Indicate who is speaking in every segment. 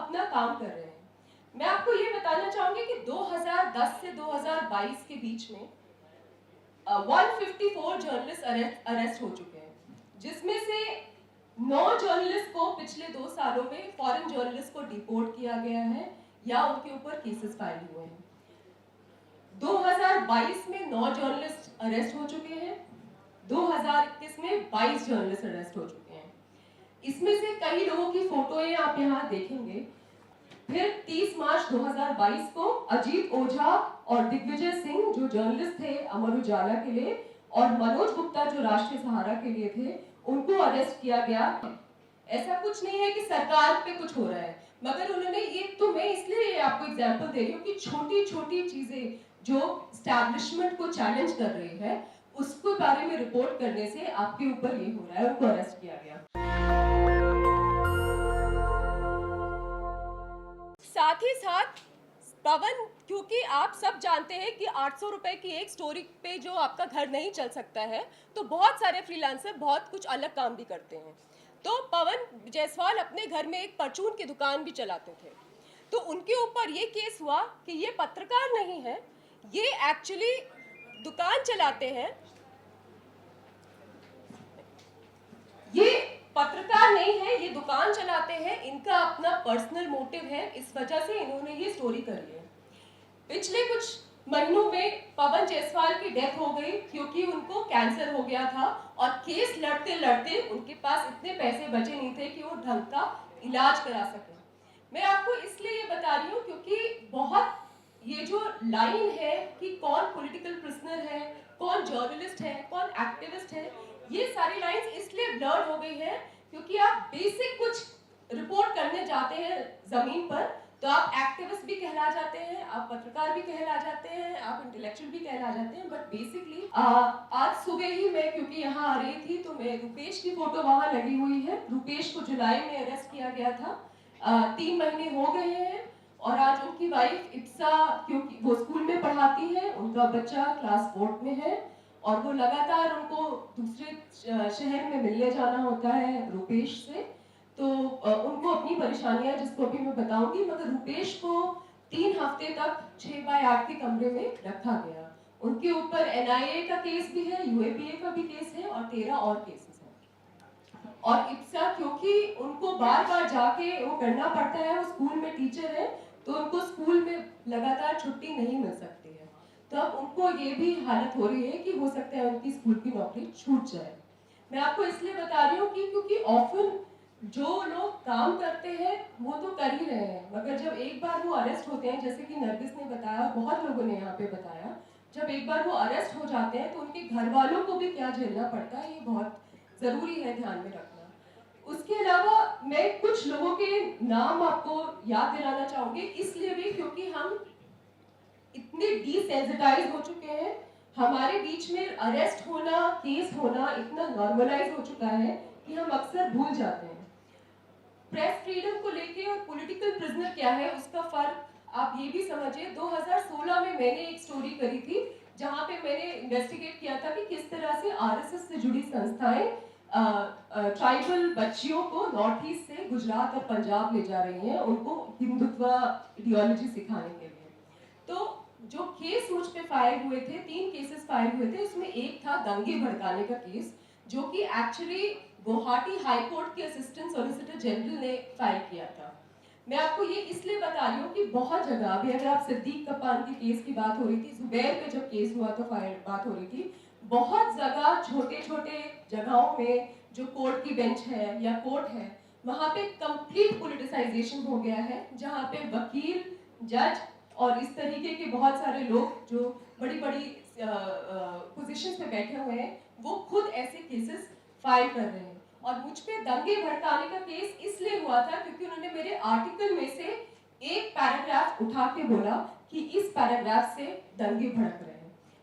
Speaker 1: अपना काम कर रहे हैं। मैं आपको ये बताना चाहूंगी कि 2010 से 2022 के बीच में 154 जर्नलिस्ट अरेस्ट हो चुके हैं, जिसमें से 9 जर्नलिस्ट को पिछले 2 सालों में फॉरेन जर्नलिस्ट को डिपोर्ट किया गया है या उनके ऊपर केसेस फाइल हुए हैं। 2022 में 9 जर्नलिस्ट अरेस्ट हो चुके हैं, 2021 में 22 जर्नलिस्ट अरेस्ट हो चुके हैं। इसमें से कई लोगों की फोटोएं आप यहाँ देखेंगे। फिर 30 मार्च 2022 को अजीत ओझा और दिग्विजय सिंह जो जर्नलिस्ट थे अमर उजाला के लिए, और मनोज गुप्ता जो राष्ट्रीय सहारा के लिए थे, उनको अरेस्ट किया गया। ऐसा कुछ नहीं है कि सरकार पे कुछ हो रहा है, मगर उन्होंने ये, तो मैं इसलिए आपको एग्जांपल दे रही हूँ कि छोटी छोटी चीजें जो स्टैब्लिशमेंट को चैलेंज कर रही है उसके बारे में रिपोर्ट करने से आपके ऊपर ये हो रहा है, उनको अरेस्ट किया गया। साथ ही साथ पवन, क्योंकि आप सब जानते हैं कि 800 रुपए की एक स्टोरी पे जो आपका घर नहीं चल सकता है, तो बहुत सारे फ्रीलांसर बहुत कुछ अलग काम भी करते हैं। तो पवन जायसवाल अपने घर में एक परचून की दुकान भी चलाते थे, तो उनके ऊपर ये केस हुआ कि ये पत्रकार नहीं है, ये एक्चुअली दुकान चलाते हैं, ये पत्रकार नहीं है, ये दुकान चलाते हैं, इनका अपना पर्सनल मोटिव है, इस वजह से इन्होंने ये स्टोरी करी है। पिछले कुछ महीनों में पवन जायसवाल की डेथ हो गई क्योंकि उनको कैंसर हो गया था और केस लड़ते लड़ते उनके पास इतने पैसे बचे नहीं थे कि वो ढंग का इलाज करा सके। मैं आपको इसलिए ये बता रही हूँ क्योंकि बहुत ये जो लाइन है कि कौन पॉलिटिकल प्रिजनर है, कौन जर्नलिस्ट है, कौन एक्टिविस्ट है, ये सारी लाइंस इसलिए ब्लर्ड हो गई है क्योंकि आप बेसिक कुछ रिपोर्ट करने जाते हैं जमीन पर तो आप एक्टिविस्ट भी कहला जाते हैं, आप पत्रकार भी कहला जाते हैं, आप इंटेलेक्चुअल भी कहला जाते हैं, बट बेसिकली आज सुबह ही मैं क्योंकि यहाँ आ रही थी तो मैं रुपेश की फोटो वहां लगी हुई है। रुपेश को जुलाई में अरेस्ट किया गया था, 3 महीने हो गए हैं और आज उनकी वाइफ इप्सा, क्योंकि वो स्कूल में पढ़ाती है, उनका बच्चा क्लास 4 में है और वो लगातार उनको दूसरे शहर में मिलने जाना होता है रुपेश से, तो उनको अपनी परेशानियां जिसको अभी मैं बताऊंगी, मगर रुपेश को 3 हफ्ते तक 6x8 के कमरे में रखा गया। उनके ऊपर NIA का केस भी है, UAPA का भी केस है और 13 और केसेस हैं। और इप्सा क्योंकि उनको बार बार जाके वो करना पड़ता है, वो स्कूल में टीचर है तो उनको स्कूल में लगातार छुट्टी नहीं मिल सकती है, तो अब उनको ये भी हालत हो रही है कि हो सकता है उनकी स्कूल की नौकरी छूट जाए। मैं आपको इसलिए बता रही हूँ कि क्योंकि ऑफन जो लोग काम करते हैं वो तो कर ही रहे हैं, मगर जब एक बार वो अरेस्ट होते हैं, जैसे कि नरगिस ने बताया, बहुत लोगों ने यहाँ पे बताया, जब एक बार वो अरेस्ट हो जाते हैं तो उनके घर वालों को भी क्या झेलना पड़ता है, ये बहुत जरूरी है ध्यान में रखना। उसके अलावा मैं कुछ लोगों के नाम आपको याद दिलाना चाहूंगी, इसलिए भी क्योंकि हम इतने डिसेंसिटाइज हो चुके हैं, हमारे बीच में अरेस्ट होना, केस होना इतना नॉर्मलाइज हो चुका है कि हम अक्सर भूल जाते हैं। प्रेस फ्रीडम को लेके और पॉलिटिकल प्रिजनर क्या है उसका फर्क आप ये भी समझिए। 2016 में मैंने एक स्टोरी करी थी जहां पे मैंने इन्वेस्टिगेट किया था कि किस तरह से RSS से जुड़ी संस्थाएं ट्राइबल बच्चियों को नॉर्थ ईस्ट से गुजरात और पंजाब ले जा रही हैं उनको हिंदुत्व आइडियोलॉजी सिखाने के लिए। तो जो केस मुझ पे फाइल हुए थे, 3 केसेस फाइल हुए थे, उसमें एक था दंगे भड़काने का केस जो कि एक्चुअली गुवाहाटी हाई कोर्ट के असिस्टेंट सॉलिसिटर जनरल ने फाइल किया था। मैं आपको ये इसलिए बता रही हूँ कि बहुत जगह, अभी अगर आप सिद्दीक कप्तान के केस की बात हो रही थी, जुबैर पे जब केस हुआ तो बात हो रही थी, बहुत जगह छोटे छोटे जगहों में जो कोर्ट की बेंच है या कोर्ट है वहां पे कंप्लीट पॉलिटिसाइजेशन हो गया है, जहां पे वकील, जज और इस तरीके के बहुत सारे लोग जो बड़ी बड़ी पोजीशंस पे बैठे हुए हैं वो खुद ऐसे केसेस फाइल कर रहे हैं। और मुझ पे दंगे भड़काने का केस इसलिए हुआ था क्योंकि उन्होंने मेरे आर्टिकल में से एक पैराग्राफ उठा के बोला कि इस पैराग्राफ से दंगे भड़क रहे हैं।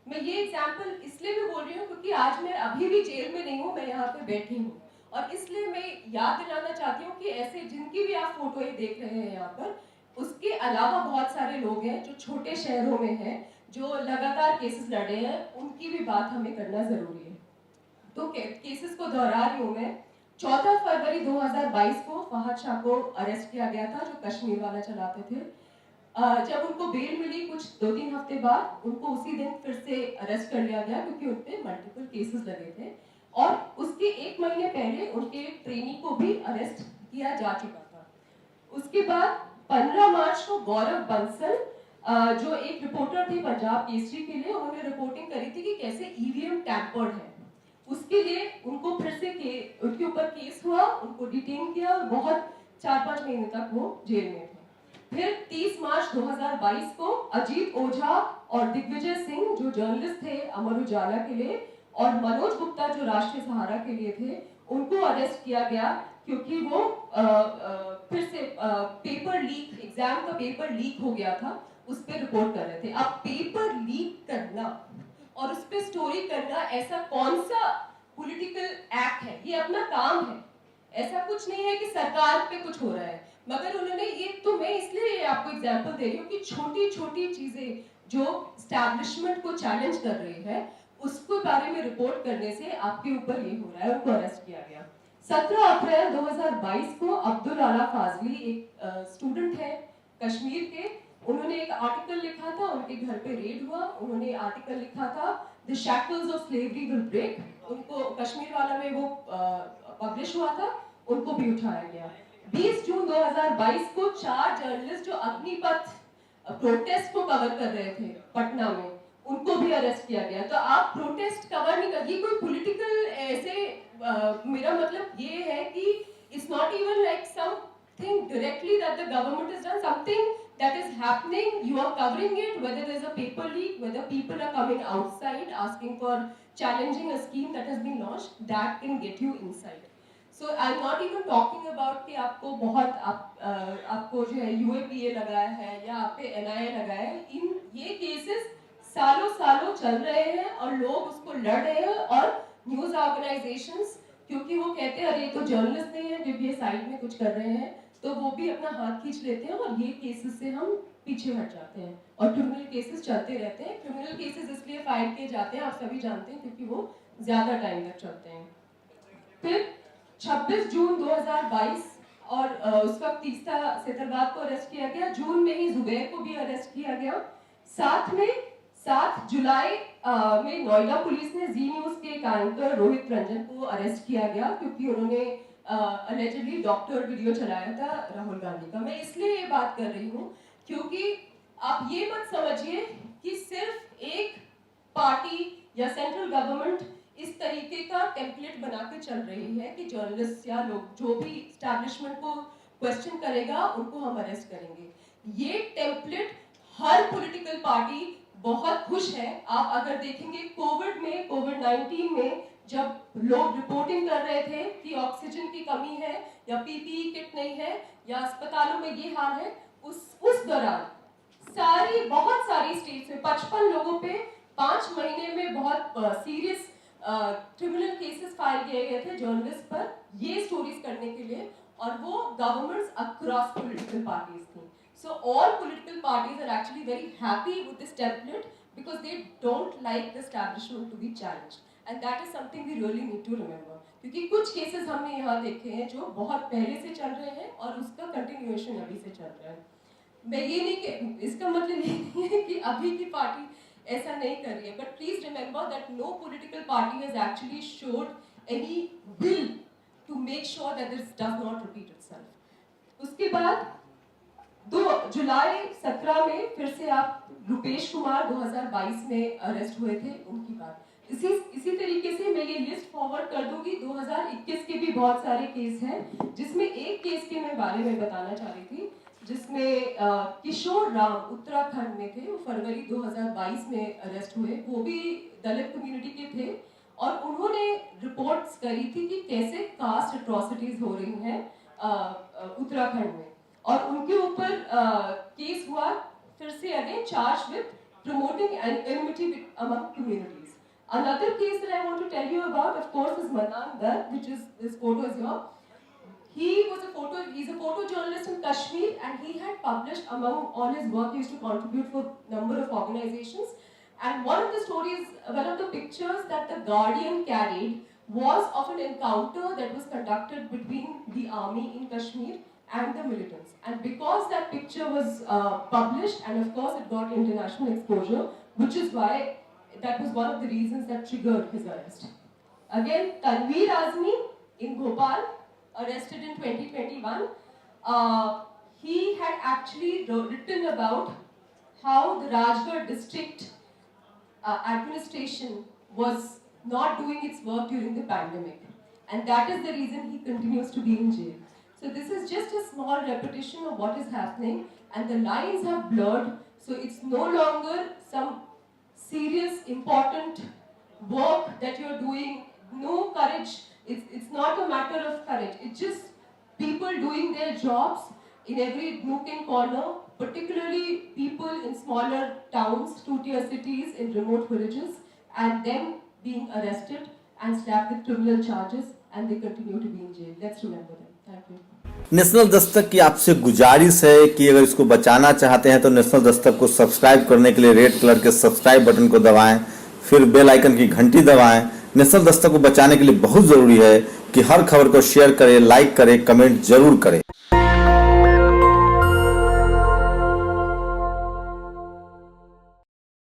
Speaker 1: मैं ये एग्जांपल इसलिए भी बोल रही हूँ क्योंकि आज मैं अभी भी जेल में नहीं हूँ, मैं यहाँ पे बैठी हूँ, और इसलिए मैं याद दिलाना चाहती हूँ कि ऐसे जिनकी भी आप फोटोएं देख रहे हैं यहाँ पर, उसके अलावा बहुत सारे लोग हैं जो छोटे शहरों में हैं जो लगातार केसेस लड़े हैं, उनकी भी बात हमें करना जरूरी है। तो केसेस को दोहरा रही हूँ मैं। 14 फरवरी 2022 को फहद शाह को अरेस्ट किया गया था, जो कश्मीर वाला चलाते थे। जब उनको बेल मिली कुछ 2-3 हफ्ते बाद, उनको उसी दिन फिर से अरेस्ट कर लिया गया क्योंकि उन पे मल्टीपल केसेस लगे थे, और उसके 1 महीने पहले उनके ट्रेनी को भी अरेस्ट किया जा चुका था। उसके बाद 15 मार्च को गौरव बंसल, जो एक रिपोर्टर थे पंजाब केसरी के लिए, उन्होंने रिपोर्टिंग करी थी कि कैसे ईवीएम टैंपर्ड है। उसके लिए उनको फिर से उनके ऊपर केस हुआ, उनको डिटेन किया और बहुत 4-5 महीने तक वो जेल में थे। फिर 30 मार्च 2022 को अजीत ओझा और दिग्विजय सिंह, जो जर्नलिस्ट थे अमर उजाला के लिए, और मनोज गुप्ता, जो राष्ट्रीय सहारा के लिए थे, उनको अरेस्ट किया गया क्योंकि वो फिर से पेपर लीक, एग्जाम का पेपर लीक हो गया था, उस पर रिपोर्ट कर रहे थे। अब पेपर लीक करना और उस पर स्टोरी करना ऐसा कौन सा पॉलिटिकल एक्ट है? ये अपना काम है, ऐसा कुछ नहीं है कि सरकार पे कुछ हो रहा है। मगर उन्होंने ये, तो मैं इसलिए आपको एग्जांपल दे रही हूँ कि छोटी छोटी चीजें जो स्टैब्लिशमेंट को चैलेंज कर रही है, उसके बारे में रिपोर्ट करने से आपके ऊपर ये हो रहा है। उनको अरेस्ट किया गया। 17 अप्रैल 2022 को अब्दुल आला फाजली, एक स्टूडेंट है कश्मीर के, उन्होंने एक आर्टिकल लिखा था, उनके घर पे रेड हुआ, उन्होंने आर्टिकल लिखा था the shackles of slavery will break. उनको कश्मीर वाला में वो पब्लिश हुआ था, उनको भी उठाया गया। 20 जून 2022 को 4 जर्नलिस्ट जो अग्निपथ प्रोटेस्ट को कवर कर रहे थे पटना में, उनको भी अरेस्ट किया गया। तो आप प्रोटेस्ट कवर नहीं कर, ये कोई पॉलिटिकल ऐसे मेरा मतलब ये है कि it's not even like something directly that the government has done, something that is happening, you are covering it, whether there is a paper leak, whether people are coming outside asking for challenging a scheme that has been launched, that can get you inside. So I'm not even talking about कि आपको बहुत आपको जो है UAPA लगाया है या आप पे NIA लगाया है। इन ये केसेस सालों सालों चल रहे हैं और लोग उसको लड़ रहे हैं, और न्यूज ऑर्गेनाइजेशंस, क्योंकि वो कहते हैं अरे तो जर्नलिस्ट नहीं है, जब ये साइड में कुछ कर रहे हैं, तो वो भी अपना हाथ खींच लेते हैं और ये केसेस से हम पीछे हट जाते हैं, और क्रिमिनल केसेस चलते रहते हैं। क्रिमिनल केसेस इसलिए फाइल किए जाते हैं, आप सभी जानते हैं, क्योंकि वो ज्यादा टाइम तक चलते हैं। फिर 26 जून 2022 और उस वक्त तीस्ता सेतरगाद को अरेस्ट किया गया। जून में ही जुबैर को भी अरेस्ट किया गया। साथ में 7 जुलाई में नोएडा पुलिस ने जी न्यूज के एक एंकर रोहित रंजन को अरेस्ट किया गया क्योंकि उन्होंने अलेजिडली डॉक्टर वीडियो चलाया था राहुल गांधी का। मैं इसलिए ये बात कर रही हूँ क्योंकि आप ये मत समझिए कि सिर्फ एक पार्टी या सेंट्रल गवर्नमेंट इस तरीके का टेम्पलेट बना के चल रही है कि जर्नलिस्ट या लोग जो भी स्टैब्लिशमेंट को क्वेश्चन करेगा उनको हम अरेस्ट करेंगे। ये टेम्पलेट हर पॉलिटिकल पार्टी बहुत खुश है। आप अगर देखेंगे कोविड-19 में जब लोग रिपोर्टिंग कर रहे थे कि ऑक्सीजन की कमी है या पीपीई किट नहीं है या अस्पतालों में ये हाल है, उस दौरान बहुत सारी स्टेट्स में 55 लोगों पे 5 महीने में बहुत सीरियस क्रिमिनल केसेस फाइल किए गए थे जर्नलिस्ट पर, ये स्टोरीज करने के लिए, और वो गवर्नमेंट्स अक्रॉस पॉलिटिकल पार्टीज थी। So all political parties are actually very happy with this template because they don't like the establishment to be challenged, and that is something we really need to remember. क्योंकि कुछ cases हमने यहाँ देखे हैं जो बहुत पहले से चल रहे हैं और उसका कंटिन्यूएशन अभी से चल रहा है। मैं ये नहीं, इसका मतलब ये नहीं है कि अभी की पार्टी ऐसा नहीं कर रही है, but please remember that no political party has actually showed any will to make sure that this does not repeat itself. उसके बाद 2 जुलाई 17 में फिर से आप रुपेश कुमार 2022 में अरेस्ट हुए थे, उनकी बात इसी तरीके से मैं ये लिस्ट फॉरवर्ड कर दूंगी। 2021 के भी बहुत सारे केस हैं, जिसमें एक केस के मैं बारे में बताना चाह रही थी, जिसमें किशोर राम उत्तराखंड में थे। वो फरवरी 2022 में अरेस्ट हुए। वो भी दलित कम्युनिटी के थे और उन्होंने रिपोर्ट्स करी थी कि कैसे कास्ट एट्रोसिटीज हो रही हैं उत्तराखंड में, और उनके ऊपर केस हुआ फिर से again charge with promoting enmity among communities. Another case that I want to tell you about, of course, is Manan Garg, which is this photo is here. He's a photojournalist in Kashmir, and he had published among all his work, he used to contribute for a number of organizations. And one of the stories, one of the pictures that the Guardian carried was of an encounter that was conducted between the army in Kashmir and the militants. And because that picture was published, and of course it got international exposure, which is why that was one of the reasons that triggered his arrest. Again, Tanveer Azmi in Bhopal, arrested in 2021. He had actually written about how the Rajgarh district administration was not doing its work during the pandemic. And that is the reason he continues to be in jail. So this is just a small repetition of what is happening, and the lines have blurred. So it's no longer some serious, important work that you're doing. No courage. It's not a matter of courage. It's just people doing their jobs in every nook and corner, particularly people in smaller towns, two-tier cities, in remote villages, and them being arrested and slapped with criminal charges, and they continue to be in jail. Let's remember them. Thank you.
Speaker 2: National Dastak की आपसे गुजारिश है कि अगर इसको बचाना चाहते हैं तो नेशनल दस्तक को सब्सक्राइब करने के लिए रेड कलर के सब्सक्राइब बटन को दबाएं, फिर बेल आइकन की घंटी दबाएं। नेशनल दस्तक को बचाने के लिए बहुत ज़रूरी है कि हर खबर को शेयर करें, लाइक करें, कमेंट जरूर करें।